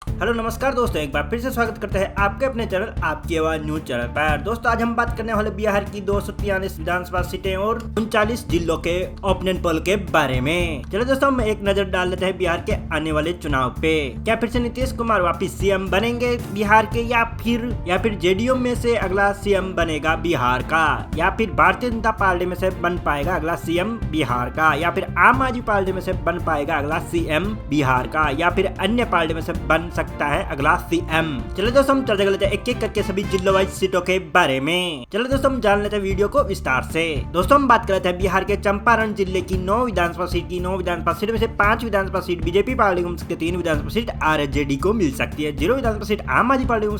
Hello नमस्कार दोस्तों, एक बार फिर से स्वागत करते हैं आपके अपने चैनल आपकी आवाज न्यूज चैनल पर। दोस्तों आज हम बात करने वाले बिहार की 243 विधानसभा सीटें और 39 जिलों के ओपिनियन पोल के बारे में। चलो दोस्तों हम एक नजर डाल लेते हैं बिहार के आने वाले चुनाव पे। क्या फिर से नीतीश कुमार वापिस सीएम बनेंगे बिहार के, या फिर जेडीयू में से अगला सीएम बनेगा बिहार का, या फिर भारतीय जनता पार्टी में से बन पाएगा अगला सीएम बिहार का, या फिर आम आदमी पार्टी में से बन पाएगा अगला सीएम बिहार का, या फिर अन्य पार्टी में से बन सकता है अगला सीएम। चलो दोस्तों हम चर्चा कर लेते हैं एक एक करके सभी जिलों वाइज सीटों के बारे में। चलो दोस्तों हम जान लेते हैं वीडियो को विस्तार से। दोस्तों हम बात कर लेते हैं बिहार के चंपारण जिले की 9 विधानसभा सीट में से 5 विधानसभा सीट बीजेपी पार्टी को, 3 विधानसभा सीट आरजेडी को मिल सकती है, 0 विधानसभा सीट आम आदमी पार्टी को,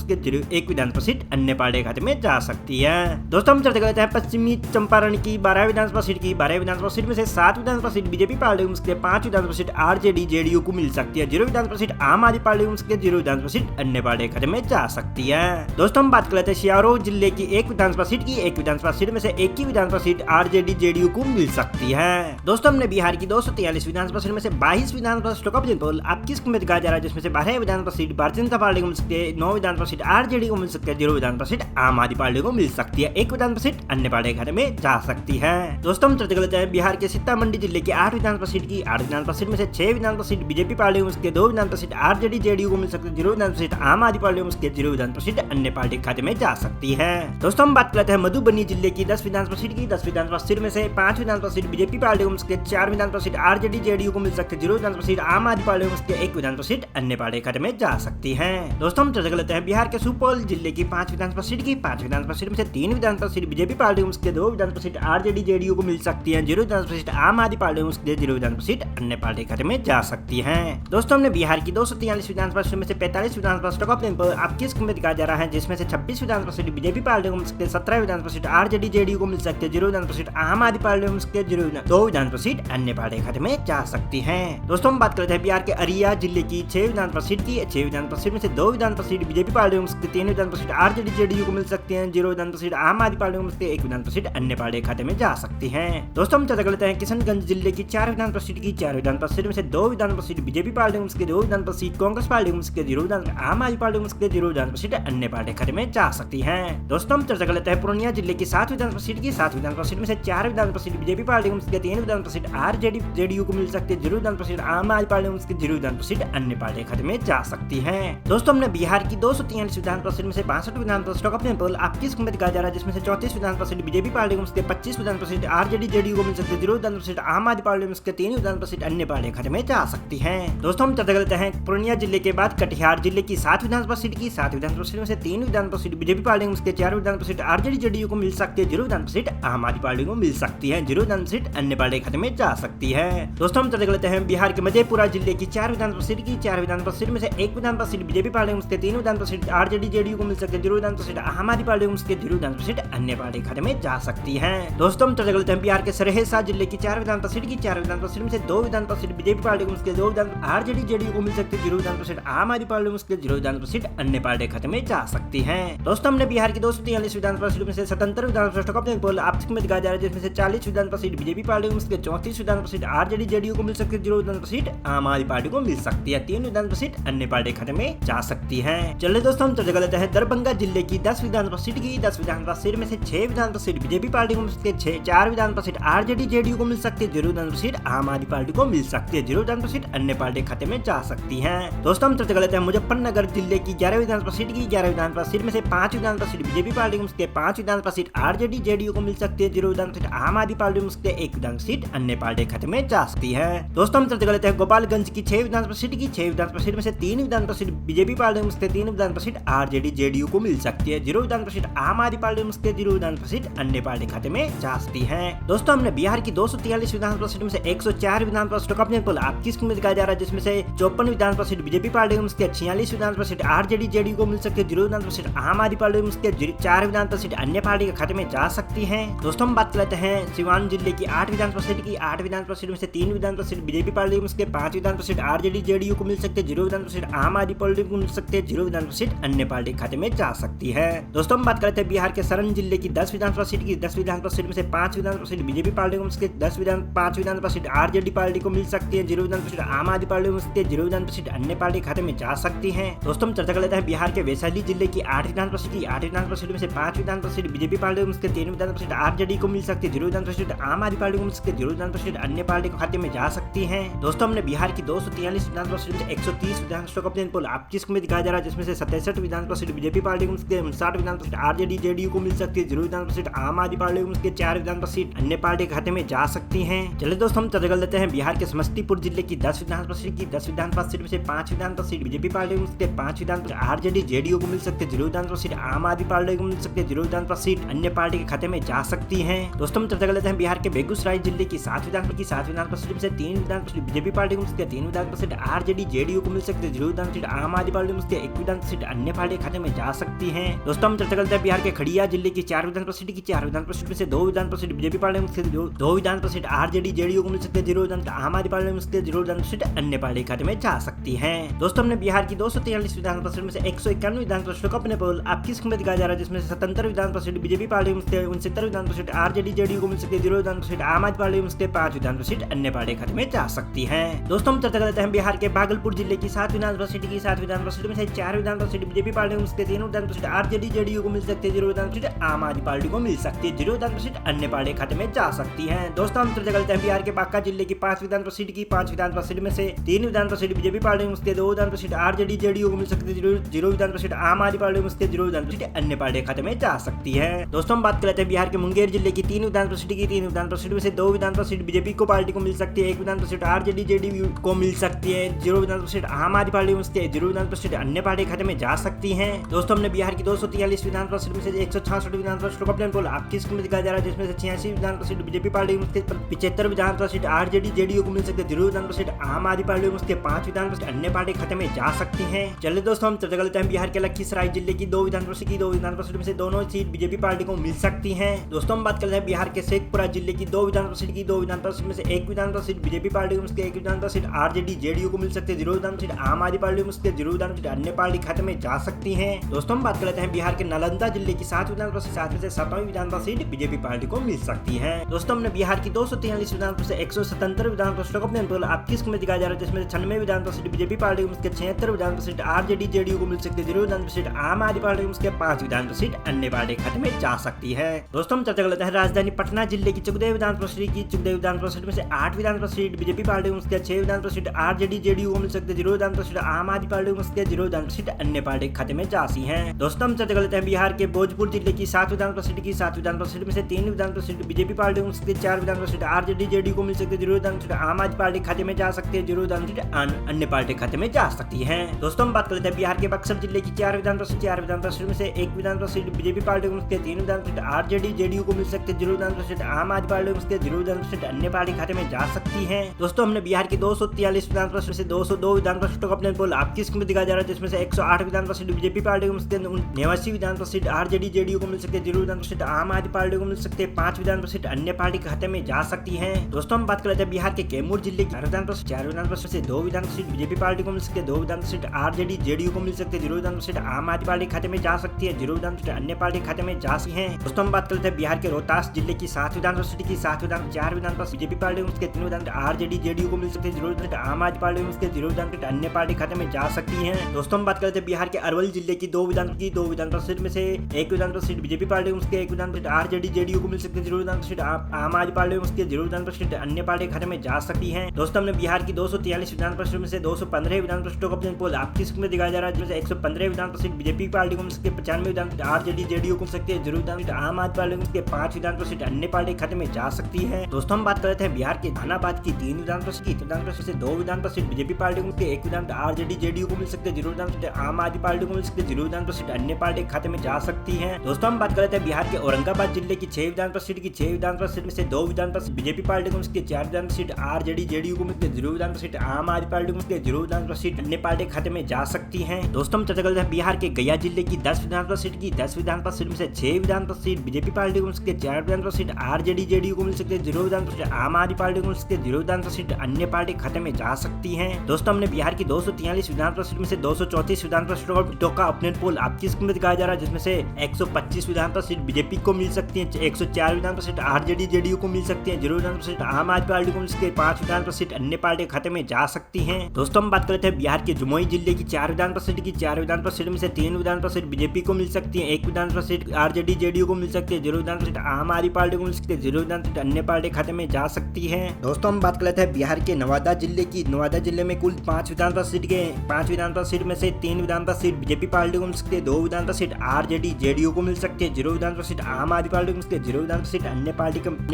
1 विधानसभा सीट अन्य पार्टी खाते में जा सकती है। दोस्तों हम चर्चा कर लेते हैं पश्चिमी चंपारण की 12 विधानसभा सीट विधानसभा सीट में से 7 विधानसभा सीट बीजेपी पार्टी को, 5 विधानसभा सीट आरजेडी जेडीयू को मिल सकती है, 0 विधानसभा सीट आम आदमी पार्टी को, 0 विधानसभा सीट अन्य पार्टी खाते में जा सकती है। दोस्तों हम बात कर लेते हैं सियारो जिले की 1 विधानसभा सीट की, 1 विधानसभा सीट में से 1 ही विधानसभा सीट आरजेडी जेडीयू को मिल सकती है। दोस्तों हमने बिहार की 243 विधानसभा सीट में से 22 विधानसभा सीटों का पोल आप किस में दिखाया जा रहा है, जिसमें से 12 विधानसभा सीट भारतीय जनता पार्टी को मिल सकती है, 9 विधानसभा सीट आरजेडी को मिल सकती है, 0 विधानसभा सीट आम आदमी पार्टी को मिल सकती है, 1 विधानसभा सीट अन्य पार्टी खाते में जा सकती है। दोस्तों हम चर्चा कर लेते हैं बिहार के सीतामढ़ी जिले की 8 विधानसभा सीट की, 8 विधानसभा सीट में से 6 विधानसभा सीट बीजेपी पार्टी को, 2 विधानसभा सीट आरजेडी जेडीयू को मिल सकती है, 0 विधानसभा सीट आम आदमी पार्टी को, 0 विधानसभा सीट अन्य पार्टी खाते में जा सकती है। दोस्तों हम बात करते हैं मधुबनी जिले की 10 विधानसभा सीट की, 10 विधानसभा सीट में से 5 विधानसभा सीट बीजेपी पार्टी को, 4 विधानसभा सीट आरजेडी जेडीयू को मिल सकती है, 0 विधानसभा सीट आम आदमी पार्टी को, 1 विधानसभा सीट अन्य पार्टी खाते में जा सकती है। दोस्तों हम चर्चा कर लेते हैं बिहार के सुपौल जिले की 5 विधानसभा सीट की, 5 विधानसभा सीट में से 3 विधानसभा सीट बीजेपी पार्टी को, 2 विधानसभा सीट आरजेडी जेडीयू को मिल सकती है, 0 विधानसभा सीट आम आदमी पार्टी को, 0 विधानसभा सीट अन्य पार्टी खाते में जा सकती है। दोस्तों हमने बिहार की 243 विधानसभा सीट में से 45 विधानसभा सीटों का आप किस में दिखाया जा रहा है, जिसमें से 26 विधानसभा सीट बीजेपी पार्टी को मिल सकते हैं, 17 विधानसभा सीट आरजेडी जेडीयू को मिल सकते हैं, 0 विधानसभा सीट आम आदमी पार्टी को मिल सकते हैं, 2 विधानसभा सीट अन्य पार्टी खाते में जा सकती है। दोस्तों हम बात करते हैं बिहार के अरिया जिले की 6 विधानसभा सीट की, 6 विधानसभा सीट में से 2 विधानसभा सीट बीजेपी पार्टी को मिल सकती है, 3 विधानसभा सीट आरजेडी जेडीयू को मिल सकती है, 0 विधानसभा सीट आम आदमी पार्टी को मिल सकती है, 1 विधानसभा सीट अन्य पार्टी खाते में जा सकती है। दोस्तों हम चर्चा कर लेते हैं किशनगंज जिले की 4 विधानसभा सीट की, 4 विधानसभा सीट में से 2 विधानसभा सीट बीजेपी पार्टी को मिल सकती है, 2 विधानसभा सीट कांग्रेस पार्टी को मिल सकती है, 0 विधानसभा आम आदमी पार्टी को मिल सकती है, 0 विधानसभा सीट अन्य पार्टी खाते में जा सकती है। दोस्तों हम चर्चा कर लेते हैं पूर्णिया जिले की 7 विधानसभा सीट की, 7 विधानसभा सीट में से 4 विधानसभा सीट बीजेपी पार्टी को मिल सकती है, 3 विधानसभा सीट आरजेडी जेडीयू को मिल सकती है, 0 विधानसभा सीट आम आदमी पार्टी को मिल सकती है, 0 विधानसभा सीट अन्य पार्टी खाते में जा सकती है। दोस्तों हमने बिहार की 243 विधानसभा सीट में से 62 विधानसभा सीटों का पोल आप किस में दिखाया जा रहा है, जिसमें से 34 विधानसभा सीट बीजेपी पार्टी को मिल सकती है, 25 विधानसभा सीट आरजेडी जेडीयू को मिल सकती है, 0 विधानसभा सीट आम आदमी पार्टी को मिल सकती है, 3 विधानसभा सीट अन्य पार्टी खाते में जा सकती है। दोस्तों हम चर्चा करते हैं पूर्णिया जिले के बाद कटिहार जिले की 7 विधानसभा सीट की, 7 विधानसभा सीट में से 3 विधानसभा सीट बीजेपी पार्टी को, 4 विधानसभा सीट आरजेडी जेडीयू को मिल सकती है, 0 विधानसभा सीट आम आदमी पार्टी को मिल सकती है, 0 विधानसभा सीट अन्य पार्टी खाते में जा सकती है। दोस्तों हम चर्चा करते हैं बिहार के मधेपुरा जिले की 4 विधानसभा सीट की, 4 विधानसभा सीट में से 1 विधानसभा सीट बीजेपी पार्टी को, 3 विधानसभा सीट आरजेडी जेडीयू को मिल सकती है, 0 विधानसभा सीट आम आदमी पार्टी को, 0 विधानसभा सीट अन्य पार्टी खाते में जा सकती है। दोस्तों हम चर्चा करते हैं बिहार के सरहेसा जिले की 4 विधानसभा सीट की, 4 विधानसभा सीट में से 2 विधानसभा सीट बीजेपी पार्टी को, 2 विधानसभा आरजेडी जेडीयू को मिल सकती है, 0 विधानसभा सीट आम आदमी पार्टी को, 0 विधानसभा सीट अन्य पार्टी खाते में जा सकती है। दोस्तों हमने बिहार की 243 विधानसभा सीट में से 77 विधानसभा सीटों का पोल आप में दिखाया जा रहा है, जिसमें से 40 विधानसभा सीट बीजेपी पार्टी को मिल सकती है, 34 विधानसभा सीट आरजेडी जेडीयू को मिल सकती है, 0 विधानसभा सीट आम आदमी पार्टी को मिल सकती है, 3 विधानसभा सीट अन्य पार्टी खाते में जा सकती है। चलिए दोस्तों हम चर्चा कर लेते हैं दरभंगा जिले की 10 विधानसभा सीट की, 10 विधानसभा सीट में से 6 विधानसभा सीट बीजेपी पार्टी को मिल सकती है, 4 विधानसभा सीट आरजेडी जेडीयू को मिल सकती है, 0 विधानसभा सीट आम आदमी पार्टी को मिल सकती है, 0 विधानसभा सीट अन्य पार्टी खाते में जा सकती है। दोस्तों हम चर्चा कर लेते हैं मुजफ्फरनगर जिले की 11 विधानसभा सीट की, 11 विधानसभा सीट में से 5 विधानसभा सीट बीजेपी पार्टी को मिल सकती है, 5 विधानसभा सीट आरजेडी जेडीयू को मिल सकती है, 0 विधानसभा सीट आम आदमी पार्टी को मिल सकती है, 1 विधानसभा सीट अन्य पार्टी खाते में जा सकती है। दोस्तों हम चर्चा कर लेते हैं गोपालगंज की 6 विधानसभा सीट की, 6 विधानसभा सीट में से 3 विधानसभा सीट बीजेपी पार्टी को मिल सकती है, 3 विधानसभा सीट आरजेडी जेडीयू को मिल सकती है, 0 विधानसभा सीट आम आदमी पार्टी को मिल सकती है, 0 विधानसभा सीट अन्य पार्टी खाते में जा सकती है। दोस्तों हमने बिहार की 243 विधानसभा सीट में से 104 विधानसभा सीटों का पोल आप किस में दिखाया जा रहा है, जिसमें से 54 विधानसभा सीट बीजेपी पार्टी को मिल सकती है, 46 विधानसभा सीट आरजेडी जेडीयू को मिल सकती है, 0 विधानसभा सीट आम आदमी पार्टी को मिल सकती है, 4 विधानसभा सीट अन्य पार्टी के खाते में जा सकती है। दोस्तों हम बात कर लेते हैं सिवान जिले की 8 विधानसभा सीट की, 8 विधानसभा सीट में से 3 विधानसभा सीट बीजेपी पार्टी को मिल सकती है, 5 विधानसभा सीट आरजेडी जेडीयू को मिल सकती है, 0 विधानसभा सीट आम आदमी पार्टी को मिल सकती है, 0 विधानसभा सीट अन्य पार्टी खाते में जा सकती है। दोस्तों हम बात करते हैं बिहार के सरन जिले की 10 विधानसभा सीट की, 10 विधानसभा सीट में से 5 विधानसभा सीट बीजेपी पार्टी को मिल सकती है, 5 विधानसभा सीट आरजेडी पार्टी को मिल सकती है, 0 विधानसभा सीट आम आदमी पार्टी को मिल सकती है, 0 विधानसभा सीट अन्य पार्टी खाते में जा सकती है। दोस्तों हम चर्चा कर लेते हैं बिहार के वैशाली जिले की 8 विधानसभा सीट की। 8 विधानसभा सीट में से 5 विधानसभा सीट बीजेपी पार्टी को, उसके 3 विधानसभा सीट आरजेडी को मिल सकती है, 0 विधानसभा सीट आम आदमी पार्टी को मिल सकती है, 0 विधानसभा सीट अन्य पार्टी के खाते में जा सकती है। दोस्तों हमने बिहार की 243 विधानसभा सीट में 130 विधानसभा का ऑप्शन पोल आपकी स्क्रीन में दिखाया जा रहा है, जिसमें से 67 विधानसभा सीट बीजेपी पार्टी को मिल सकती है, 59 विधानसभा सीट आरजेडी जेडीयू को मिल सकती है, 0 विधानसभा सीट आम आदमी पार्टी को मिल सकती है, 4 विधानसभा सीट अन्य पार्टी के खाते में जा सकती है। चलिए दोस्तों हम चर्चा कर लेते हैं बिहार के समस्तीपुर जिले की 10 विधानसभा सीट की। 10 विधानसभा सीट में से 5 विधानसभा सीट बीजेपी पार्टी को मिल सकती है, 5 विधानसभा आरजेडी जेडीयू को मिल सकती है, 0 विधानसभा सीट आम आदमी पार्टी को मिल सकती है, 0 विधानसभा सीट अन्य पार्टी के खाते में जा सकती है। दोस्तों हम चर्चा कर लेते हैं बिहार के बेगूसराय जिले की 7 विधानसभा सीट में से 3 विधानसभा सीट बीजेपी पार्टी को मिल सकती है, 3 विधानसभा सीट आरजेडी जेडीयू को मिल सकती है, 0 विधानसभा सीट आम आदमी पार्टी को मिल सकती है, 1 विधानसभा सीट अन्य पार्टी के खाते में जा सकती है। दोस्तों हम चर्चा करते हैं बिहार के खड़िया जिले की 4 विधानसभा सीट की। 4 विधानसभा सीट में से 2 विधानसभा सीट बीजेपी पार्टी को मिल सकती है, 2 विधानसभा सीट आरजेडी जेडीयू को मिल सकती है, 0 विधानसभा आम आदमी पार्टी को मिल सकती है, 0 विधानसभा सीट अन्य पार्टी के खाते में जा सकती है। दोस्तों हमने बिहार की 243 विधानसभा सीट में से 191 विधानसभा सीटों का अपने पोल आपकी स्क्रीन में दिखाया जा रहा है, जिसमें से 77 विधानसभा सीट बीजेपी पार्टी को मिल सकती है, 69 विधानसभा सीट आरजेडी जेडीयू को मिल सकती है, 0 विधानसभा सीट आम आदमी पार्टी को मिल सकती है, 5 विधानसभा सीट अन्य पार्टी के खाते में जा सकती है। दोस्तों हम चर्चा करते हैं बिहार के भागलपुर जिले की 7 विधानसभा सीट की। 7 विधानसभा सीट में से 4 विधानसभा सीट बीजेपी पार्टी को मिल सकती है, 3 विधानसभा सीट आरजेडी जेडीयू को मिल सकती है, 0 विधानसभा सीट आम आदमी पार्टी को मिल सकती है, 0 विधानसभा सीट अन्य पार्टी खाते में जा सकती है। दोस्तों हम चर्चा करते हैं बिहार के बांका जिले की 5 विधानसभा सीट की। 5 विधानसभा सीट में से 3 विधानसभा सीट बीजेपी पार्टी को मिल सकती है, 2 विधानसभा सीट आरजेडी जेडीयू को मिल सकती है, 0 विधानसभा सीट आम आदमी पार्टी को मिल सकती है, 0 विधानसभा सीट अन्य पार्टी खाते में जा सकती है। दोस्तों हम बात करते हैं बिहार के मुंगेर जिले की 3 विधानसभा सीट की। 3 विधानसभा सीट में से 2 विधानसभा सीट बीजेपी को पार्टी को मिल सकती है, 1 विधानसभा सीट आरजेडी जेडीयू को मिल सकती है, 0 विधानसभा सीट आम आदमी पार्टी को मिल सकती है, 0 विधानसभा सीट अन्य पार्टी खाते में जा सकती है। दोस्तों हमने बिहार की 243 विधानसभा सीट में से 166 विधानसभा सीटों का प्लान पोल आपकी स्क्रीन में दिखाया जा रहा है, जिसमें से 86 विधानसभा सीट बीजेपी पार्टी को मिल सकती है, 75 विधानसभा सीट आरजेडी जेडीयू को मिल सकती है, 0 विधानसभा सीट आम आदमी पार्टी को मिल सकती है, 5 विधानसभा सीट अन्य पार्टी खाते में जा सकती है। चलिए दोस्तों हम चर्चा करते हैं बिहार के लखीसराय जिले की 2 विधानसभा सीट की। 2 विधानसभा सीट में से दोनों सीट बीजेपी पार्टी को मिल सकती है। दोस्तों हम बात करते हैं बिहार के शेखपुरा जिले की 2 विधानसभा सीट की। 2 विधानसभा सीट में से 1 विधानसभा सीट बीजेपी पार्टी को मिल सकती है, 1 विधानसभा सीट आरजेडी जेडीयू को मिल सकती है, 0 विधानसभा सीट आम आदमी पार्टी को मिल सकती है, 0 विधानसभा सीट अन्य पार्टी खाते में जा सकती है। दोस्तों हम बात करते हैं बिहार के नालंदा जिले की 7 विधानसभा सीट। 7 में से 7वीं विधानसभा सीट बीजेपी पार्टी को मिल सकती है। दोस्तों हमने बिहार की 243 विधानसभा से 177 विधानसभा सीटों का अपने पोल आपकी स्क्रीन में दिखाया जा रहा है, जिसमें 96 विधानसभा सीट बीजेपी पार्टी को मिल सकती है, 76 विधानसभा सीट आरजेडी जेडीयू को मिल सकती है, 0 विधानसभा सीट आम आदमी पार्टी को मिल सकती है, 5 विधानसभा सीट अन्य पार्टी खाते में जा सकती है। दोस्तों हम चर्चा कर लेते हैं राजधानी पटना जिले की 14 विधानसभा सीट की। 14 विधानसभा सीट में से 8 विधानसभा सीट बीजेपी पार्टी को मिल सकती है, 6 विधानसभा सीट आरजेडी जेडीयू को मिल सकती है, 0 विधानसभा सीट आम आदमी पार्टी को मिल सकती है, 0 विधानसभा सीट अन्य पार्टी खाते में जाती है। दोस्तों हम चर्चा कर लेते हैं बिहार के भोजपुर जिले की 7 विधानसभा सीट की। 7 विधानसभा सीट में से 3 विधानसभा सीट बीजेपी पार्टी को मिल सकती है, 4 विधानसभा सीट आरजेडी जेडीयू को मिल सकती है, 0 विधानसभा सीट आम आदमी पार्टी खाते में जा सकती है, 0 विधानसभा सीट अन्य पार्टी खाते में जा सकती है। दोस्तों हम बात कर लेते हैं बिहार के बक्सर जिले की 4 विधानसभा सीट। 4 विधानसभा सीट में से 1 विधानसभा सीट बीजेपी पार्टी को मिल सकती है, 3 विधानसभा सीट आरजेडी जेडीयू को मिल सकती है, 0 विधानसभा सीट आम आदमी पार्टी को मिल सकती है, 0 विधानसभा सीट अन्य पार्टी खाते में जा सकती है। दोस्तों हमने बिहार की 243 विधानसभा सीट से 202 विधानसभा सीटों का अपने पोल आपकी स्क्रीन में दिखाया जा रहा है, जिसमें से 108 विधानसभा सीट बीजेपी पार्टी को मिल सकती है, 89 विधानसभा सीट आरजेडी जेडीयू को मिल सकती है, 0 विधानसभा सीट आम आदमी पार्टी को मिल सकती है, 5 विधानसभा सीट अन्य पार्टी खाते में जा सकती है। दोस्तों हम बात कर लेते हैं बिहार के कैमूर जिले की 4 विधानसभा सीट से 2 विधानसभा सीट बीजेपी पार्टी को मिल सकती है, 2 विधानसभा सीट आरजेडी जेडीयू को मिल सकती है, 0 विधानसभा सीट आम आदमी पार्टी खाते में जा सकती है, 0 विधानसभा सीट अन्य पार्टी खाते में जा सकती है। दोस्तों हम बात करते हैं बिहार के रोहतास जिले की 7 विधानसभा सीट की। 4 विधानसभा बीजेपी पार्टी को मिल सकती है, 3 विधानसभा आरजेडी जेडीयू को मिल सकती है, 0 विधानसभा आम आदमी पार्टी को मिल सकती है, 0 विधानसभा अन्य पार्टी खाते में जा सकती है। दोस्तों हम बात करते हैं बिहार के अरवल जिले की 2 विधानसभा सीट में से 1 विधानसभा सीट बीजेपी पार्टी को मिल सकती है, 1 विधानसभा आरजेडी जेडीयू को मिल सकती है, 0 विधानसभा सीट आम आदमी पार्टी को मिल सकती है, 0 विधानसभा सीट अन्य पार्टी खाते में जा सकती है। दोस्तों हमने बिहार की 243 विधानसभा सीट में से 215 विधानसभा सीटों का अपने पोल आपकी स्क्रीन में दिखाया जा रहा है, जिसमें से 115 विधानसभा सीट बीजेपी पार्टी को मिल सकती है, 95 विधानसभा आरजेडी जेडीयू को मिल सकती है, 0 विधानसभा आम आदमी पार्टी को मिल सकती है, 5 विधानसभा सीट अन्य पार्टी खाते में जा सकती है। दोस्तों हम बात करते हैं बिहार के जहानाबाद की 3 विधानसभा सीट की। विधानसभा सीट से 2 विधानसभा सीट बीजेपी पार्टी को मिल सकती है, 1 विधानसभा आरजेडी जेडीयू को मिल सकती है, 0 विधानसभा सीट आम आदमी पार्टी को मिल सकती है, 0 विधानसभा सीट अन्य पार्टी खाते में जा सकती है। दोस्तों हम बात करते हैं बिहार के औरंगाबाद जिले की 6 विधानसभा सीट की। 6 विधानसभा सीट में से 2 विधानसभा सीट बीजेपी पार्टी को मिल सकती है, 4 विधानसभा सीट आरजेडी जेडीयू को मिलती है, 0 विधानसभा सीट आम आदमी पार्टी को मिलती है, 0 विधानसभा सीट अन्य पार्टी खाते में जा सकती है। दोस्तों हम चर्चा करते हैं बिहार के गया जिले की 10 विधानसभा सीट की। 10 विधानसभा सीट में से 6 विधानसभा सीट बीजेपी पार्टी को मिल सकती है, 4 विधानसभा सीट आरजेडी जेडीयू को मिल सकती है, 0 विधानसभा सीट आम आदमी पार्टी को मिल सकती है, 0 विधानसभा सीट अन्य पार्टी खाते में जा सकती है। दोस्तों हमने बिहार की 243 विधानसभा सीट में से 234 विधानसभा सीटों का अपने पोल आपकी स्क्रीन में दिखाया जा रहा है, जिसमें से 125 विधानसभा सीट बीजेपी को मिल सकती है, 104 विधानसभा सीट आरजेडी जेडीयू को मिल सकती है, 0 विधानसभा सीट आम आदमी पार्टी को मिल सकती है, 5 विधानसभा सीट अन्य पार्टी खाते में जा सकती है। दोस्तों हम बात करते हैं बिहार के जमुई जिले की 4 विधानसभा सीट की 4 विधानसभा सीट में से 3 विधानसभा सीट बीजेपी को मिल सकती है, 1 विधानसभा सीट आरजेडी जेडीयू को मिल सकती है, 0 विधानसभा सीट आम आदमी पार्टी को मिल सकती है, 0 विधानसभा सीट अन्य पार्टी खाते में जा सकती है। दोस्तों हम बात कर लेते हैं बिहार के नवादा जिले की। नवादा जिले में कुल 5 विधानसभा सीट के 5 विधानसभा सीट में से 3 विधानसभा सीट बीजेपी पार्टी को मिल सकती है, 2 विधानसभा सीट आरजेडी जेडीयू को मिल सकती है, 0 विधानसभा सीट आम आदमी पार्टी को मिल सकती है, 0 विधानसभा सीट अन्य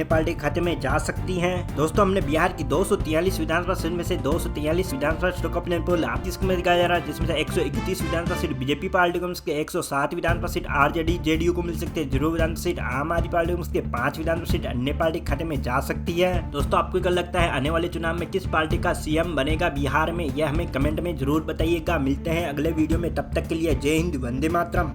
पार्टी के खाते में जा सकती है। दोस्तों हमने बिहार की 243 विधानसभा सीट में से 243 विधानसभा सीटों का अपने पोल आपस में दिखाया जा रहा है, जिसमें से 131 विधानसभा सीट बीजेपी पार्टी को मिल सकती है, 107 विधानसभा सीट आरजेडी जेडीयू को मिल सकती है, 0 विधानसभा सीट आम आदमी पार्टी को मिल सकती है, 5 विधानसभा सीट अन्य पार्टी खाते में जा सकती है। दोस्तों आपको क्या लगता है आने वाले चुनाव में किस पार्टी का सीएम बनेगा बिहार में, यह हमें कमेंट में जरूर बताइएगा। मिलते हैं अगले वीडियो में, तब तक के लिए जय हिंद, वंदे मातरम।